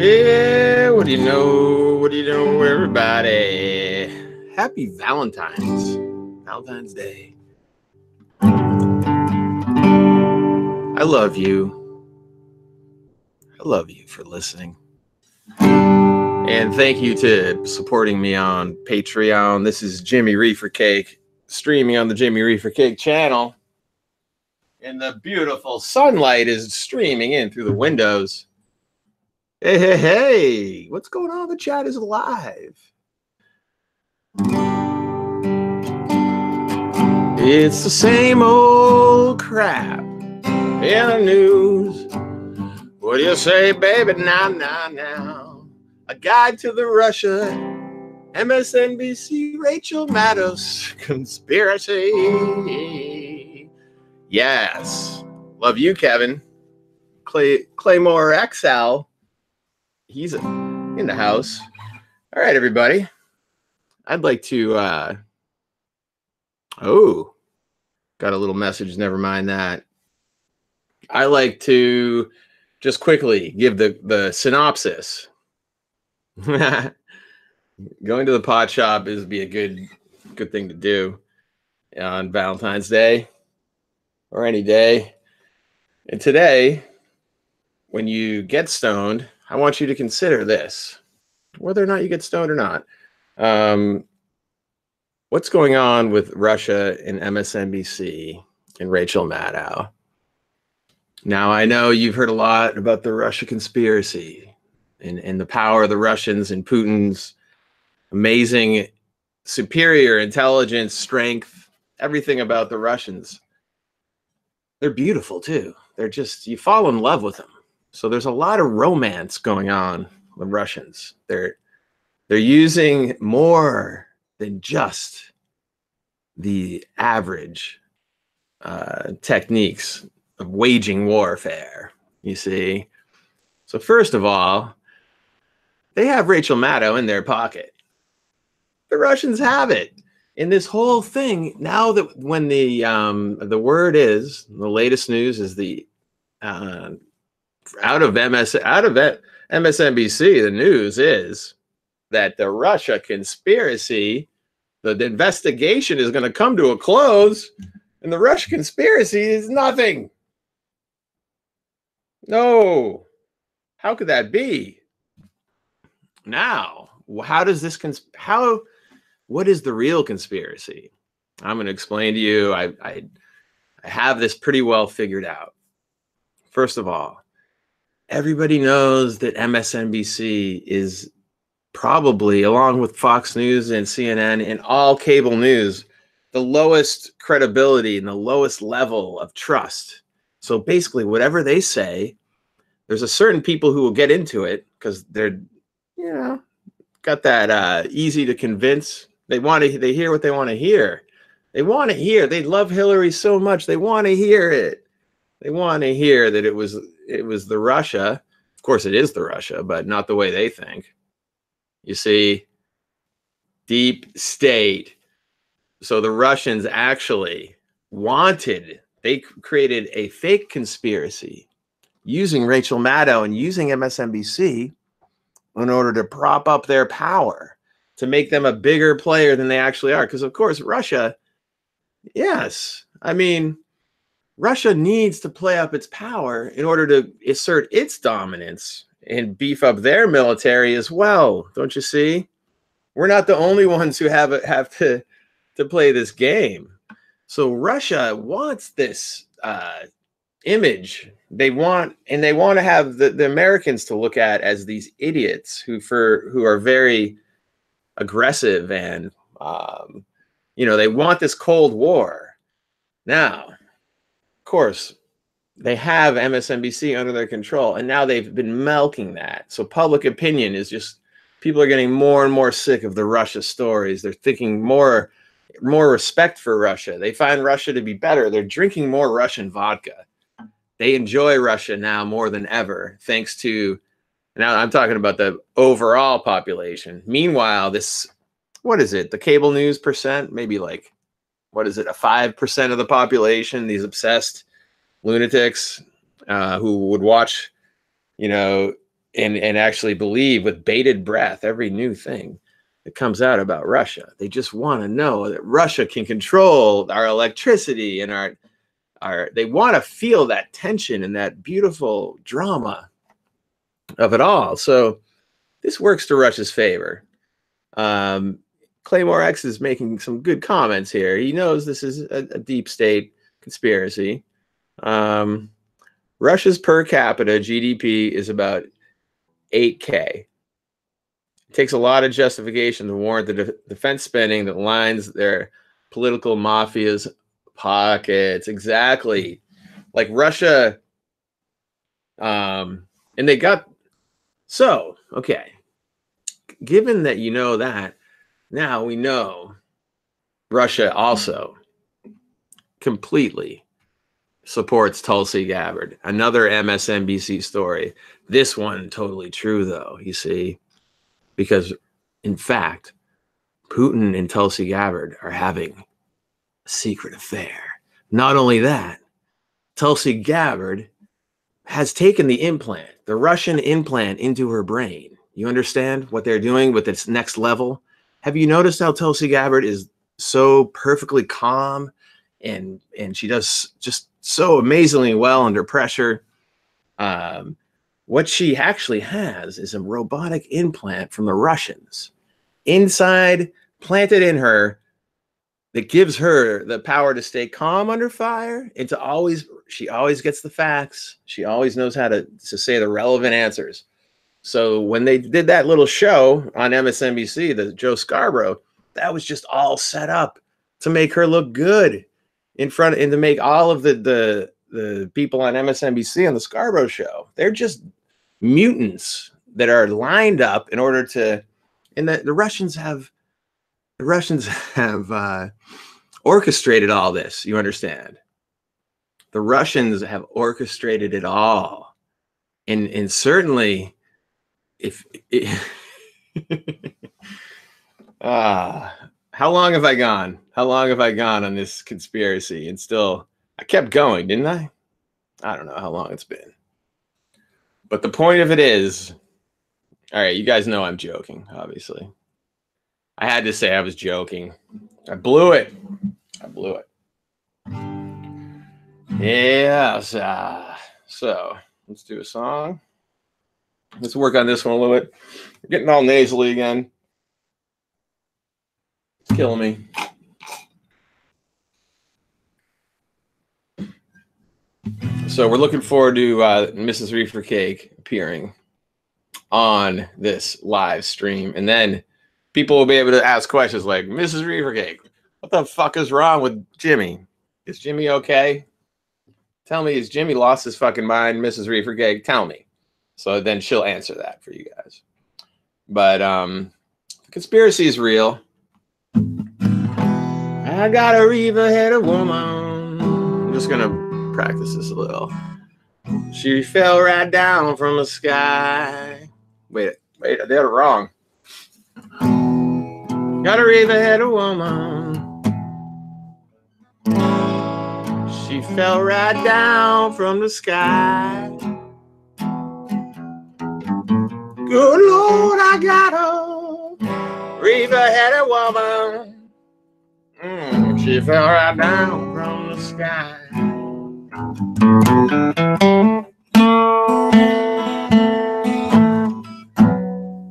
Yeah, what do you know? What do you know, everybody? Happy Valentine's Day. I love you. I love you for listening. And thank you to supporting me on Patreon. This is Jimmy Reefer Cake, streaming on the Jimmy Reefer Cake channel. And the beautiful sunlight is streaming in through the windows. Hey, hey, hey, what's going on? The chat is live. It's the same old crap in the news. What do you say, baby? Now. A guide to the Russia, MSNBC, Rachel Maddow's conspiracy. Yes. Love you, Kevin. Claymore XL. He's in the house. All right, everybody. I'd like to, got a little message. Never mind that. I like to just quickly give the synopsis. Going to the pot shop is be a good thing to do on Valentine's Day or any day. And today, when you get stoned, I want you to consider this, whether or not you get stoned or not. What's going on with Russia and MSNBC and Rachel Maddow? Now, I know you've heard a lot about the Russia conspiracy and the power of the Russians and Putin's amazing superior intelligence, strength, everything about the Russians. They're beautiful, too. They're just, you fall in love with them. So there's a lot of romance going on with Russians. They're using more than just the average techniques of waging warfare, you see. So first of all, they have Rachel Maddow in their pocket. The Russians have it. In this whole thing, now that when the word is, the latest news is the out of MSNBC, the news is that the Russia conspiracy, the investigation is going to come to a close, and the Russia conspiracy is nothing. No. How could that be? Now, how does this what is the real conspiracy? I'm going to explain to you. I have this pretty well figured out. First of all, everybody knows that MSNBC is probably, along with Fox News and CNN and all cable news, the lowest credibility and the lowest level of trust. So basically, whatever they say, there's a certain people who will get into it because they're, got that easy to convince. They hear what they want to hear. They love Hillary so much. They want to hear it. They want to hear that it was the Russia. Of course, it is the Russia, but not the way they think. You see, deep state. So the Russians actually they created a fake conspiracy using Rachel Maddow and using MSNBC in order to prop up their power, to make them a bigger player than they actually are. Because, of course, Russia, yes, I mean, Russia needs to play up its power in order to assert its dominance and beef up their military as well. Don't you see? We're not the only ones who have to play this game. So Russia wants this image. They want to have the Americans to look at as these idiots who are very aggressive and they want this Cold War. Now, of course, they have MSNBC under their control, and now they've been milking that. So public opinion is just, people are getting more and more sick of the Russia stories. They're thinking more respect for Russia. They find Russia to be better. They're drinking more Russian vodka. They enjoy Russia now more than ever, thanks to, now I'm talking about the overall population. Meanwhile, what is it? The cable news percent, maybe like, what is it? A 5% of the population, these obsessed lunatics who would watch, and actually believe with bated breath every new thing that comes out about Russia. They just want to know that Russia can control our electricity and they want to feel that tension and that beautiful drama of it all. So this works to Russia's favor. Claymore X is making some good comments here. He knows this is a deep state conspiracy. Russia's per capita GDP is about 8K. It takes a lot of justification to warrant the defense spending that lines their political mafia's pockets. Exactly. Like Russia. And they got, so, okay. Given that you know that, now we know Russia also completely supports Tulsi Gabbard. Another MSNBC story. This one totally true, though, you see, because, in fact, Putin and Tulsi Gabbard are having a secret affair. Not only that, Tulsi Gabbard has taken the implant, the Russian implant, into her brain. You understand what they're doing with this next level? Have you noticed how Tulsi Gabbard is so perfectly calm and she does just so amazingly well under pressure? What she actually has is a robotic implant from the Russians inside, planted in her, that gives her the power to stay calm under fire and to always, she always gets the facts. She always knows how to say the relevant answers. So when they did that little show on MSNBC, the Joe Scarborough, that was just all set up to make her look good in front, and to make all of the people on MSNBC on the Scarborough show, they're just mutants that are lined up in order to, and the Russians have orchestrated all this. You understand? The Russians have orchestrated it all, and certainly, if how long have I gone? How long have I gone on this conspiracy? And still, I kept going, didn't I? I don't know how long it's been. But the point of it is, all right, you guys know I'm joking, obviously. I had to say I was joking. I blew it. I blew it. Yes. So let's do a song. Let's work on this one a little bit. We're getting all nasally again. It's killing me. So we're looking forward to Mrs. Reefer Cake appearing on this live stream. And then people will be able to ask questions like, Mrs. Reefer Cake, what the fuck is wrong with Jimmy? Is Jimmy okay? Tell me, has Jimmy lost his fucking mind, Mrs. Reefer Cake? Tell me. So then she'll answer that for you guys. But the conspiracy is real. I got a reefer-headed woman. I'm just going to practice this a little. She fell right down from the sky. Wait, I did it wrong. Got a reefer-headed woman. She fell right down from the sky. Good Lord, I got a reefer-headed woman. She fell right down from the sky.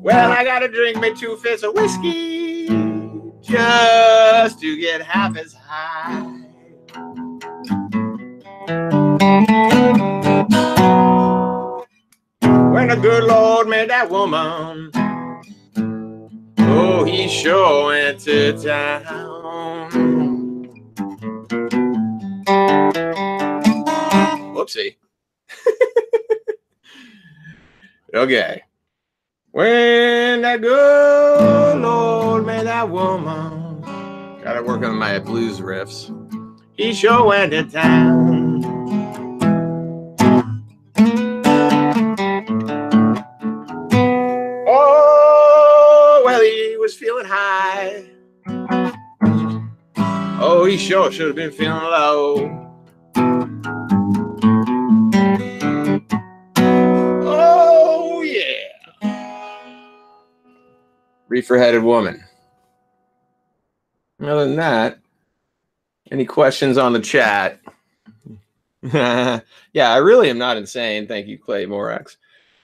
Well, I gotta drink me 2 fists of whiskey just to get half as high. When the good Lord made that woman, oh, he sure went to town. Whoopsie. Okay. When that good Lord made that woman, gotta work on my blues riffs, he sure went to town. Oh, well, he was feeling high. Oh, he sure should have been feeling low. Oh, yeah. Reefer-headed woman. Other than that, any questions on the chat? Yeah, I really am not insane. Thank you, Clay Morex.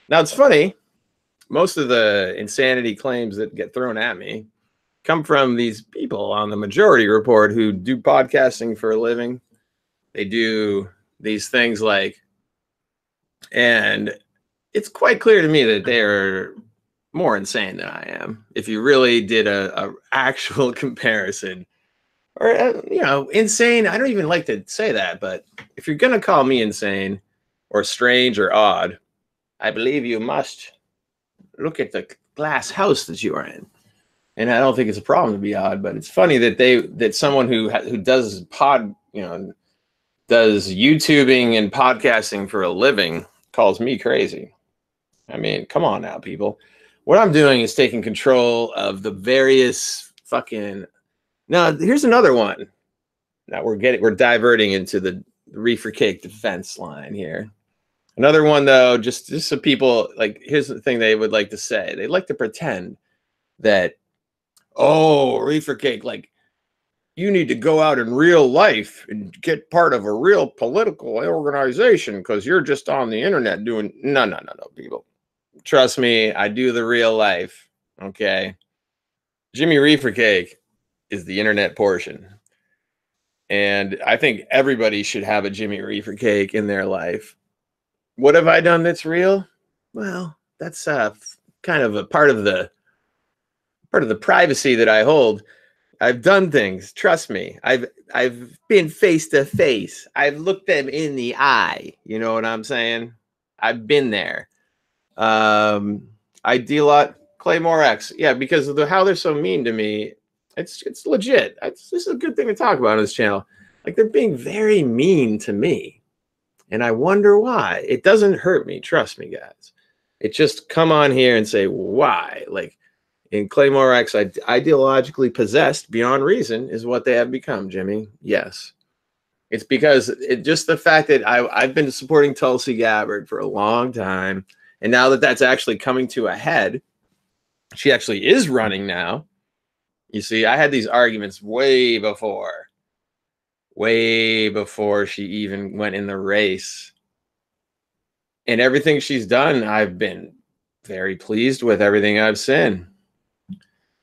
Now, it's funny. Most of the insanity claims that get thrown at me come from these people on the Majority Report who do podcasting for a living. They do these things like, and it's quite clear to me that they're more insane than I am. If you really did a actual comparison, or insane, I don't even like to say that, but if you're gonna call me insane or strange or odd, I believe you must look at the glass house that you are in. And I don't think it's a problem to be odd, but it's funny that someone who does does YouTubing and podcasting for a living calls me crazy. I mean, come on now, people. What I'm doing is taking control of the various fucking. Now, here's another one. Now we're diverting into the reefer cake defense line here. Another one, though, just so people, like, here's the thing they would like to say. They like to pretend that, oh, reefer cake, like, you need to go out in real life and get part of a real political organization because you're just on the internet doing, no, people. Trust me, I do the real life, okay? Jimmy Reefer Cake is the internet portion. And I think everybody should have a Jimmy Reefer Cake in their life. What have I done that's real? Well, that's kind of a part of the privacy that I hold. I've done things. Trust me. I've been face to face. I've looked them in the eye. You know what I'm saying? I've been there. I deal a lot. Clay Morex. Yeah, because of how they're so mean to me. It's legit. This is a good thing to talk about on this channel. Like, they're being very mean to me. And I wonder why. It doesn't hurt me. Trust me, guys. It just come on here and say, why? Like, in Clay Morex, ideologically possessed beyond reason is what they have become, Jimmy. Yes. It's because just the fact that I've been supporting Tulsi Gabbard for a long time. And now that that's actually coming to a head, she actually is running now. You see, I had these arguments way before she even went in the race. And everything she's done, I've been very pleased with everything I've seen.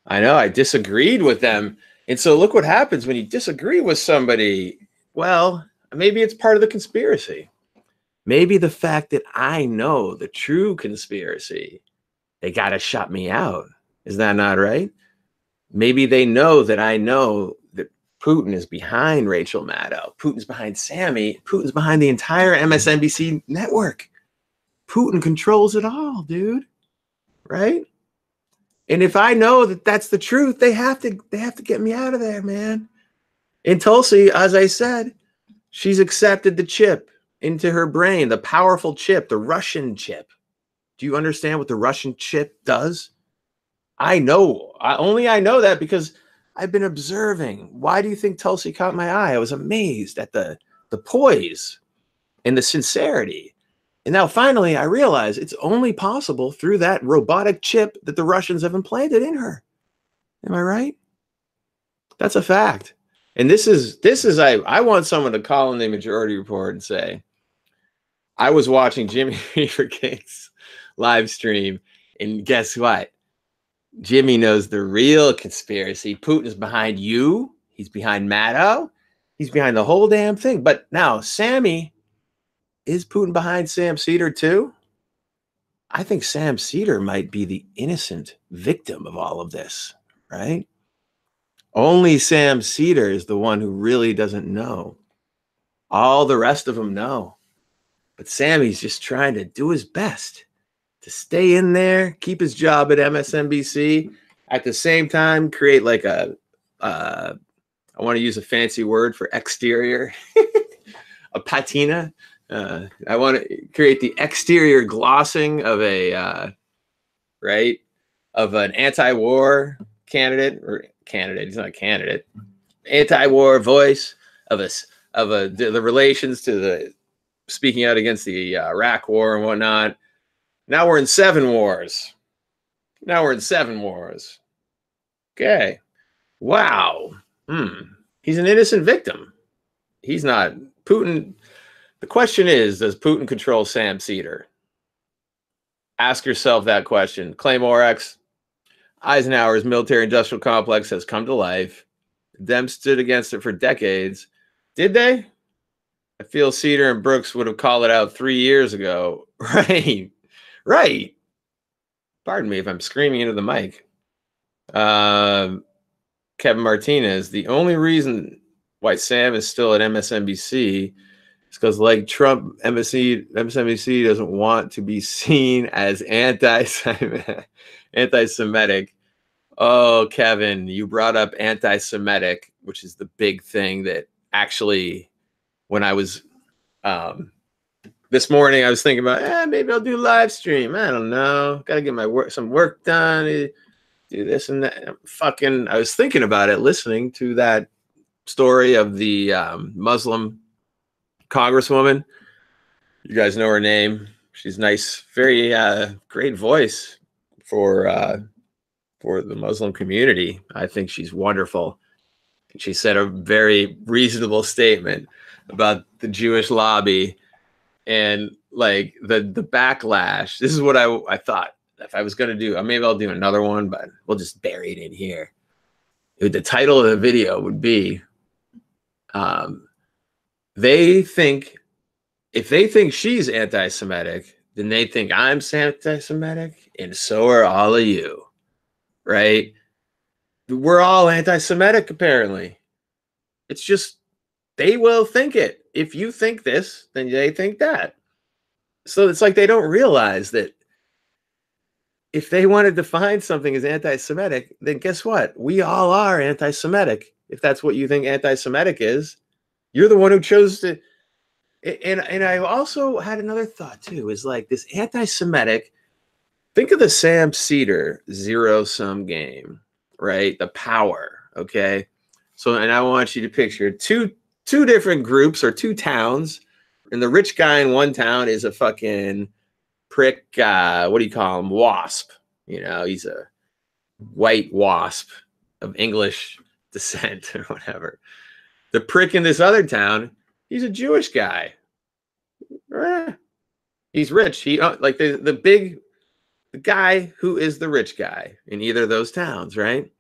I know I disagreed with them. And so look what happens when you disagree with somebody. Well, maybe it's part of the conspiracy. Maybe the fact that I know the true conspiracy, they got to shut me out. Is that not right? Maybe they know that I know that Putin is behind Rachel Maddow. Putin's behind Sammy. Putin's behind the entire MSNBC network. Putin controls it all, dude. Right? And if I know that that's the truth, they have to get me out of there, man. And Tulsi, as I said, she's accepted the chip into her brain, the powerful chip, the Russian chip. Do you understand what the Russian chip does? I know. I know that because I've been observing. Why do you think Tulsi caught my eye? I was amazed at the poise and the sincerity. And now finally I realize it's only possible through that robotic chip that the Russians have implanted in her. Am I right? That's a fact. And this is I want someone to call in the Majority Report and say, I was watching Jimmy Reefer Cake's live stream, and guess what? Jimmy knows the real conspiracy. Putin's behind you. He's behind Maddow. He's behind the whole damn thing. But now, Sammy, is Putin behind Sam Cedar too? I think Sam Cedar might be the innocent victim of all of this, right? Only Sam Cedar is the one who really doesn't know. All the rest of them know. But Sammy's just trying to do his best to stay in there, keep his job at MSNBC, at the same time create like I want to use a fancy word for exterior, a patina. I want to create the exterior glossing of of an anti-war candidate, he's not a candidate, anti-war voice of the relations to the speaking out against the Iraq war and whatnot. Now we're in 7 wars. Okay. Wow. He's an innocent victim. He's not Putin. The question is, does Putin control Sam Cedar? Ask yourself that question. Claymore X, Eisenhower's military-industrial complex has come to life. Them stood against it for decades. Did they? I feel Cedar and Brooks would have called it out 3 years ago. Right. Right. Pardon me if I'm screaming into the mic. Kevin Martinez, the only reason why Sam is still at MSNBC is because, like Trump, MSNBC doesn't want to be seen as anti-Semitic. Oh, Kevin, you brought up anti-Semitic, which is the big thing that actually, when I was this morning, I was thinking about, maybe I'll do live stream. I don't know. Got to get my some work done. Do this and that. I was thinking about it, listening to that story of the Muslim congresswoman. You guys know her name. She's nice, very great voice for the Muslim community. I think she's wonderful. She said a very reasonable statement about the Jewish lobby and like the backlash. This is what I thought if I was going to do. Maybe I'll do another one, but we'll just bury it in here. The title of the video would be, if they think she's anti-Semitic, then they think I'm anti-Semitic, and so are all of you, right? We're all anti-Semitic, apparently. It's just, they will think it. If you think this, then they think that. So it's like they don't realize that if they want to define something as anti-Semitic, then guess what? We all are anti-Semitic. If that's what you think anti-Semitic is, you're the one who chose to. And I also had another thought too, is like this anti-Semitic. Think of the Sam Cedar zero-sum game, right? The power, okay? So, and I want you to picture two different groups or two towns, and the rich guy in one town is a fucking prick, what do you call him? Wasp. You know, he's a white wasp of English descent or whatever. The prick in this other town, he's a Jewish guy. He's rich. He like the guy who is the rich guy in either of those towns, right?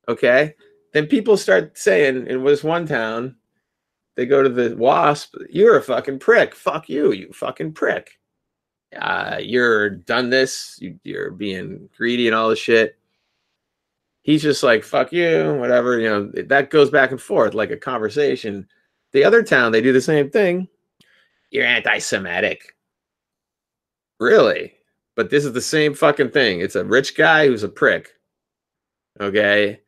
Okay. Then people start saying in this one town, they go to the wasp, you're a fucking prick. Fuck you, you fucking prick. You're done this. You're being greedy and all this shit. He's just like, fuck you, whatever. You know, that goes back and forth like a conversation. The other town, they do the same thing. You're anti-Semitic. Really? But this is the same fucking thing. It's a rich guy who's a prick. Okay?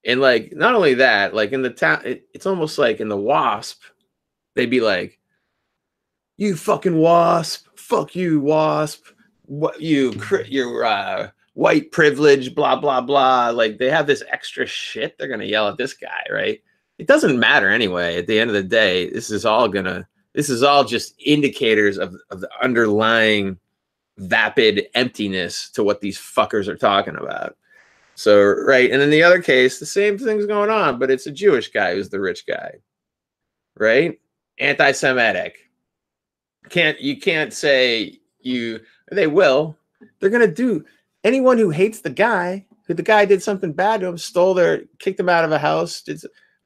And like, not only that, like in the town, it's almost like in the wasp, they'd be like, you fucking wasp. Fuck you, wasp. What you're white privilege, blah, blah, blah. Like they have this extra shit. They're going to yell at this guy, right? It doesn't matter anyway. At the end of the day, this is all just indicators of the underlying vapid emptiness to what these fuckers are talking about. So, right. And in the other case, the same thing's going on, but it's a Jewish guy who's the rich guy, right? Anti-Semitic. You can't say they will. They're going to do. Anyone who hates the guy did something bad to him, kicked him out of a house.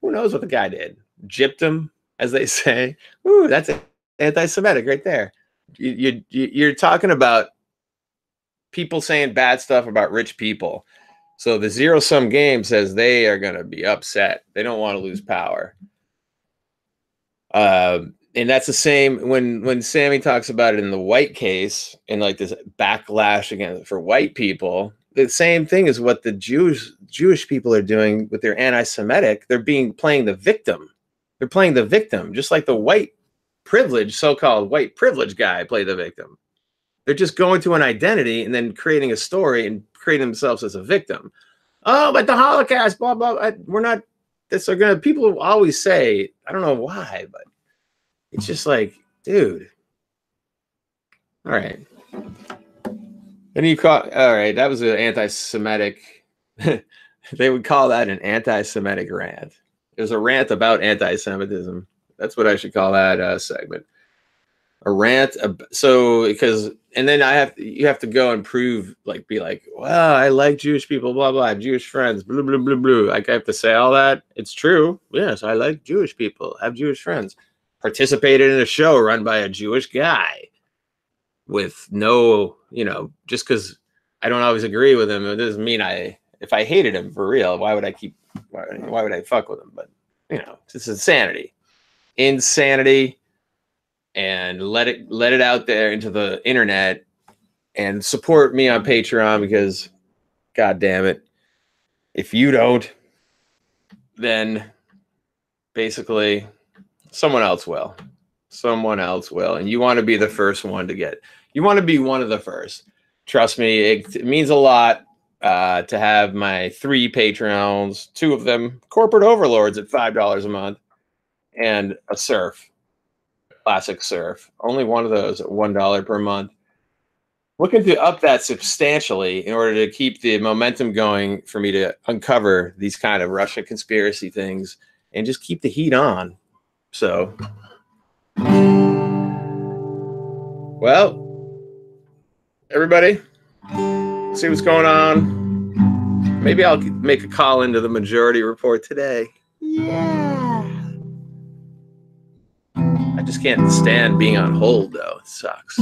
Who knows what the guy did? Gypped him, as they say. Ooh, that's anti-Semitic right there. You're talking about people saying bad stuff about rich people. So the zero-sum game says they are going to be upset. They don't want to lose power. And that's the same when Sammy talks about it in the white case and like this backlash against for white people. The same thing is what the Jewish people are doing with their anti-Semitic. They're playing the victim. They're playing the victim, just like the so-called white privilege guy played the victim. They're just going to an identity and then creating a story and creating themselves as a victim. Oh, but the Holocaust, blah, blah. We're not. People always say, I don't know why, but it's just like, dude. All right. All right. That was an anti-Semitic They would call that an anti-Semitic rant. It was a rant about anti-Semitism. That's what I should call that segment. A rant. So because, and then you have to go and prove, like, be like, well, I like Jewish people, blah blah. I have Jewish friends, blah blah blah blah. Like, I have to say all that. It's true. Yes, I like Jewish people. I have Jewish friends. Participated in a show run by a Jewish guy. With no, just because I don't always agree with him, it doesn't mean if I hated him for real, why would I fuck with him? But it's insanity, and let it out there into the internet, and support me on Patreon, because God damn it, if you don't, then basically someone else will. And you want to be the first one to get. You want to be one of the first. Trust me, it means a lot to have my 3 Patreons, 2 of them corporate overlords at $5 a month, and a surf, classic surf. Only one of those at $1 per month. Looking to up that substantially in order to keep the momentum going for me to uncover these kind of Russia conspiracy things and just keep the heat on. So, well, everybody, see what's going on. Maybe I'll make a call into the Majority Report today. Yeah. I just can't stand being on hold, though. It sucks.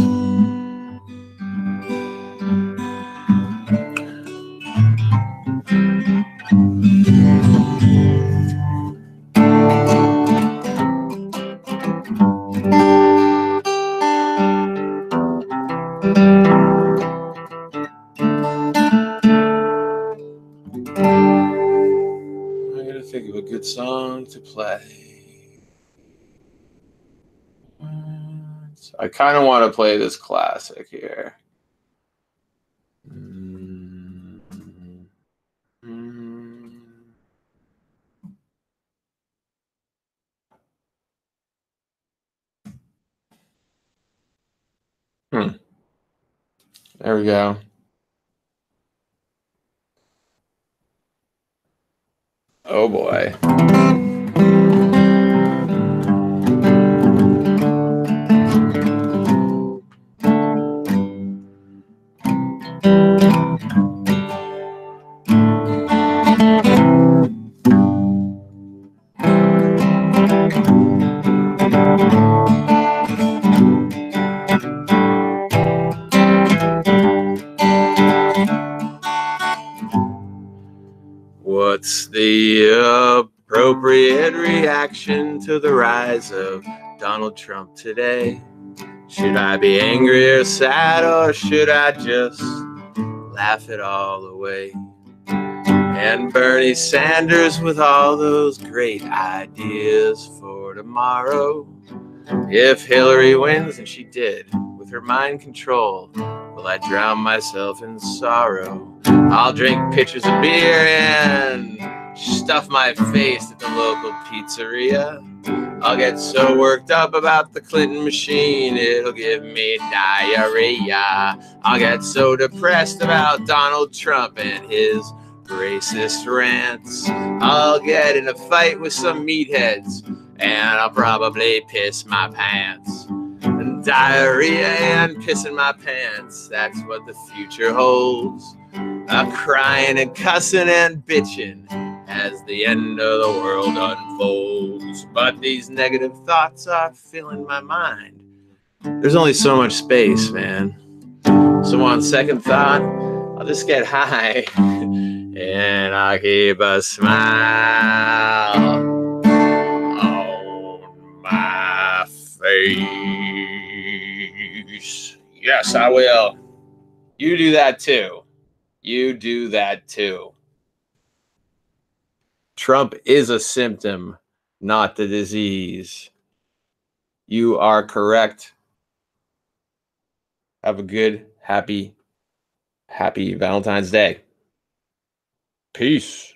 Think of a good song to play. I kind of want to play this classic here. There we go. Oh boy. What's the appropriate reaction to the rise of Donald Trump today? Should I be angry or sad, or should I just laugh it all away? And Bernie Sanders with all those great ideas for tomorrow. If Hillary wins, and she did, with her mind control, will I drown myself in sorrow? I'll drink pitchers of beer and stuff my face at the local pizzeria. I'll get so worked up about the Clinton machine, it'll give me diarrhea. I'll get so depressed about Donald Trump and his racist rants. I'll get in a fight with some meatheads, and I'll probably piss my pants. And diarrhea and pissing my pants, that's what the future holds. I'm crying and cussing and bitching as the end of the world unfolds. But these negative thoughts are filling my mind. There's only so much space, man. So on second thought, I'll just get high and I'll keep a smile on my face. Yes, I will. You do that too. You do that too. Trump is a symptom, not the disease. You are correct. Have a good, happy Valentine's Day. Peace.